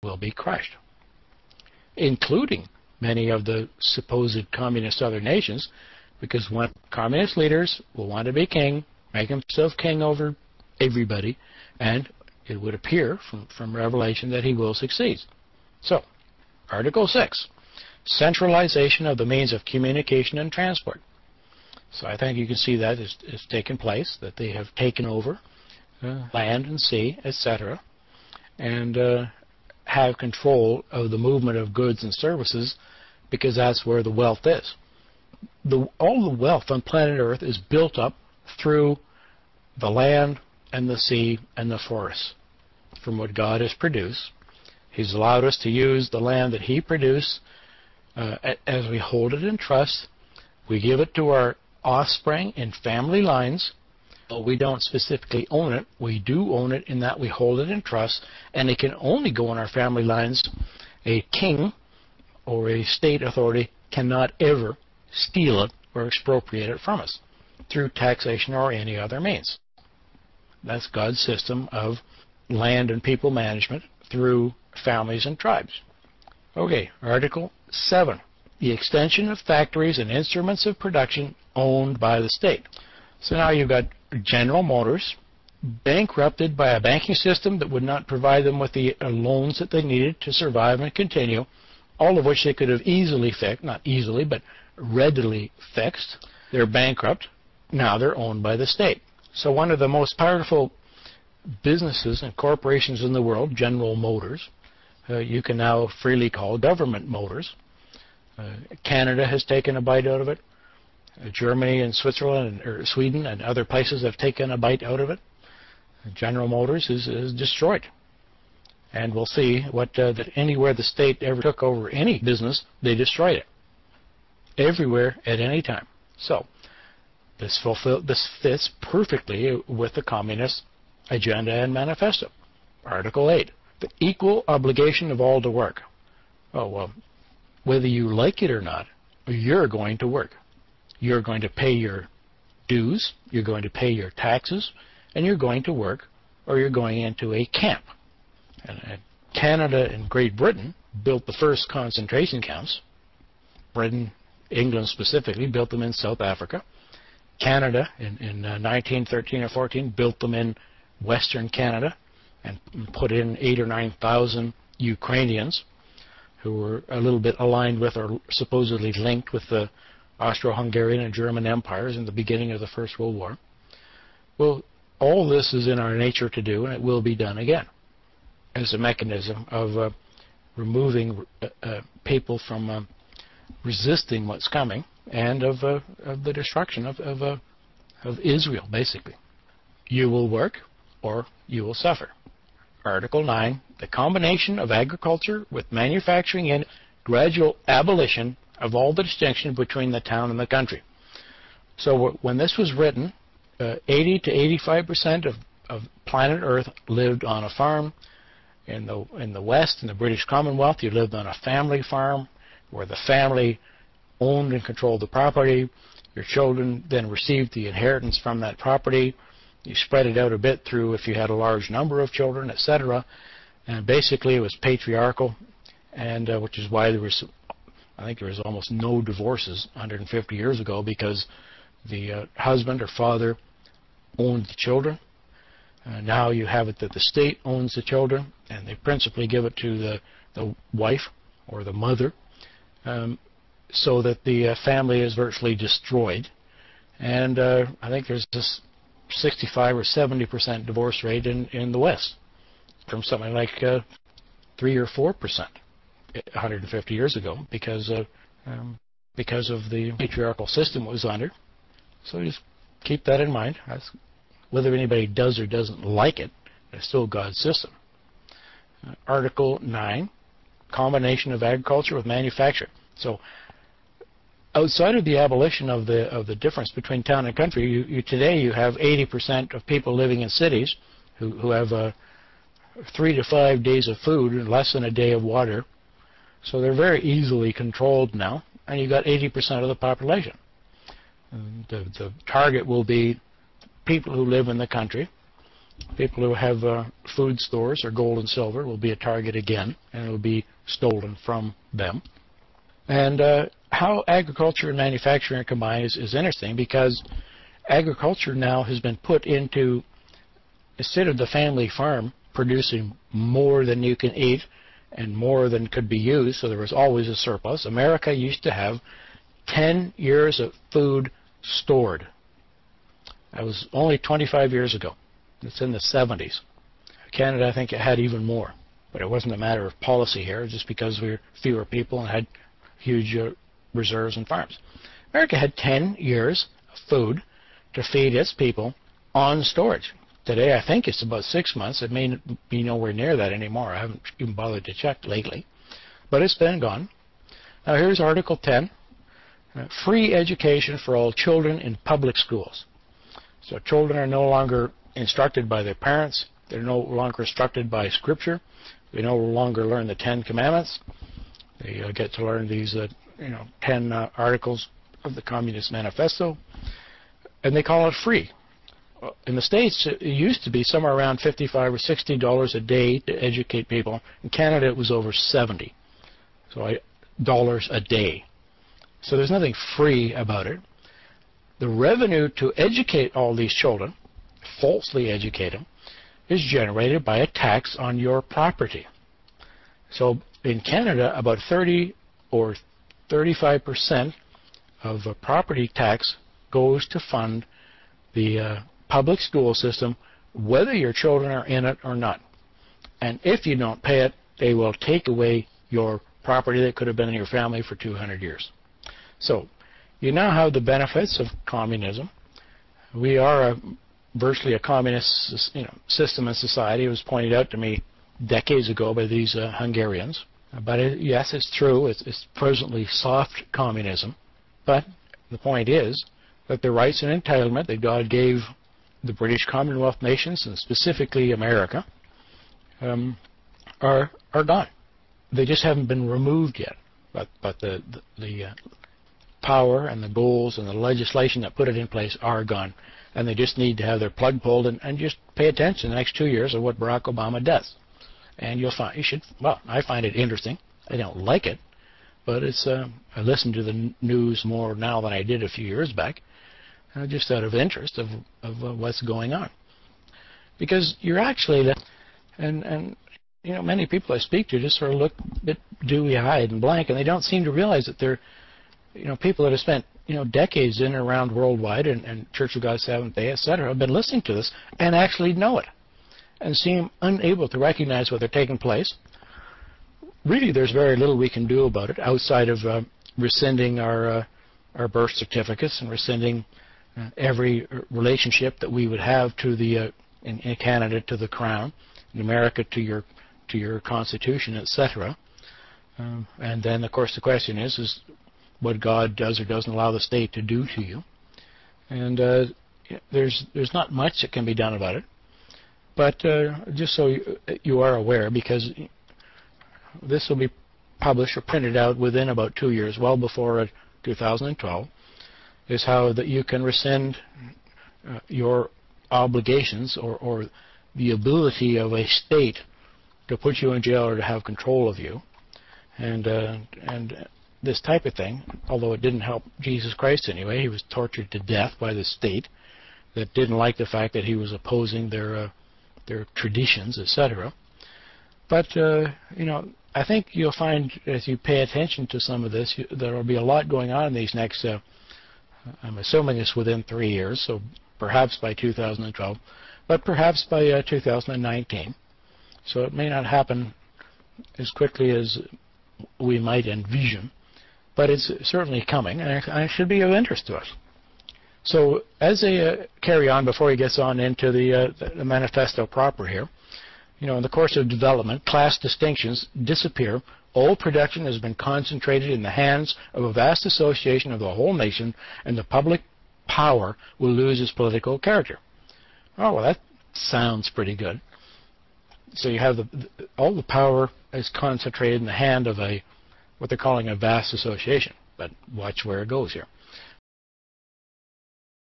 will be crushed, including many of the supposed communist other nations, because one communist leaders will want to be king, make himself king over everybody, and it would appear from Revelation that he will succeed. So, Article 6, centralization of the means of communication and transport. So I think you can see that is taken place, that they have taken over land and sea, etc., and have control of the movement of goods and services, because that's where the wealth is. All the wealth on planet Earth is built up through the land and the sea and the forests. From what God has produced, He's allowed us to use the land that He produced as we hold it in trust. We give it to our offspring in family lines. But we don't specifically own it. We do own it in that we hold it in trust, and it can only go in our family lines. A king or a state authority cannot ever steal it or expropriate it from us through taxation or any other means. That's God's system of land and people management through families and tribes. Okay, Article 7. The extension of factories and instruments of production owned by the state. So now you've got General Motors bankrupted by a banking system that would not provide them with the loans that they needed to survive and continue, all of which they could have easily fixed, not easily, but readily fixed. They're bankrupt. Now they're owned by the state. So one of the most powerful businesses and corporations in the world, General Motors, you can now freely call government motors. Canada has taken a bite out of it. Germany and Switzerland or Sweden and other places have taken a bite out of it. General Motors is destroyed. And we'll see that anywhere the state ever took over any business, they destroyed it. Everywhere, at any time. So, this fits perfectly with the Communist agenda and manifesto. Article 8, the equal obligation of all to work. Oh, well, whether you like it or not, you're going to work. You're going to pay your dues, you're going to pay your taxes, and you're going to work, or you're going into a camp. And Canada and Great Britain built the first concentration camps. Britain, England specifically, built them in South Africa. Canada, in 1913 or 14, built them in Western Canada and put in 8,000 or 9,000 Ukrainians who were a little bit aligned with or supposedly linked with the Austro-Hungarian and German empires in the beginning of the First World War. Well, all this is in our nature to do, and it will be done again as a mechanism of removing people from resisting what's coming, and of the destruction of Israel, basically. You will work or you will suffer. Article 9, the combination of agriculture with manufacturing and gradual abolition of all the distinction between the town and the country. So when this was written, 80 to 85% of planet Earth lived on a farm. In the West, in the British Commonwealth, you lived on a family farm where the family owned and controlled the property. Your children then received the inheritance from that property. You spread it out a bit through if you had a large number of children, etc. And basically it was patriarchal, and which is why I think there was almost no divorces 150 years ago, because the husband or father owned the children. Now you have it that the state owns the children, and they principally give it to the wife or the mother, so that the family is virtually destroyed. And I think there's this 65 or 70% divorce rate in the West, from something like 3 or 4% 150 years ago, because of the patriarchal system it was under. So just keep that in mind. Whether anybody does or doesn't like it, it's still God's system. Article 9, combination of agriculture with manufacture. So outside of the abolition of the difference between town and country, today you have 80% of people living in cities who have 3 to 5 days of food and less than a day of water. So they're very easily controlled now, and you've got 80% of the population. The target will be people who live in the country, People who have food stores or gold and silver will be a target again, and it will be stolen from them. And how agriculture and manufacturing combine is interesting, because agriculture now has been put into, instead of the family farm producing more than you can eat and more than could be used, so there was always a surplus. America used to have 10 years of food stored. That was only 25 years ago. It's in the 70s. Canada, I think, it had even more. But it wasn't a matter of policy here, just because we were fewer people and had huge reserves and farms. America had 10 years of food to feed its people on storage. Today, I think it's about 6 months. It may be nowhere near that anymore. I haven't even bothered to check lately. But it's been gone. Now, here's Article 10. Free education for all children in public schools. So children are no longer instructed by their parents. They're no longer instructed by Scripture. They no longer learn the 10 Commandments. They get to learn these 10 articles of the Communist Manifesto. And they call it free. In the States, it used to be somewhere around $55 or $60 a day to educate people. In Canada, it was over $70 dollars a day. So there's nothing free about it. The revenue to educate all these children, falsely educate them, is generated by a tax on your property. So in Canada, about 30 or 35% of a property tax goes to fund the public school system, whether your children are in it or not. And if you don't pay it, they will take away your property that could have been in your family for 200 years. So you now have the benefits of communism. We are virtually a communist system and society. It was pointed out to me decades ago by these Hungarians. But yes, it's true. It's presently soft communism. But the point is that the rights and entitlement that God gave the British Commonwealth nations, and specifically America, are gone. They just haven't been removed yet. But the power and the goals and the legislation that put it in place are gone. And they just need to have their plug pulled and just pay attention the next 2 years of what Barack Obama does. And you'll find, I find it interesting. I don't like it, but it's, I listen to the news more now than I did a few years back, just out of interest of what's going on. Because you're actually, and many people I speak to just sort of look a bit dewy-eyed and blank, and they don't seem to realize that they're, people that have spent, decades in and around worldwide, and Church of God Seventh-day, etc., have been listening to this and actually know it, and seem unable to recognize what they're taking place. Really, there's very little we can do about it outside of rescinding our birth certificates and rescinding every relationship that we would have to the in Canada to the Crown, in America to your Constitution, etc. And then, of course, the question is what God does or doesn't allow the state to do to you. And there's not much that can be done about it. But just so you are aware, because this will be published or printed out within about 2 years, well before 2012, is how that you can rescind your obligations or the ability of a state to put you in jail or to have control of you. And this type of thing, although it didn't help Jesus Christ anyway, he was tortured to death by the state that didn't like the fact that he was opposing their traditions, etc. But I think you'll find as you pay attention to some of this, there will be a lot going on in these next. I'm assuming it's within 3 years, so perhaps by 2012, but perhaps by 2019. So it may not happen as quickly as we might envision, but it's certainly coming, and it should be of interest to us. So as they carry on, before he gets on into the manifesto proper here, in the course of development, class distinctions disappear. All production has been concentrated in the hands of a vast association of the whole nation, and the public power will lose its political character. Oh, well, that sounds pretty good. So you have all the power is concentrated in the hand of what they're calling a vast association. But watch where it goes here.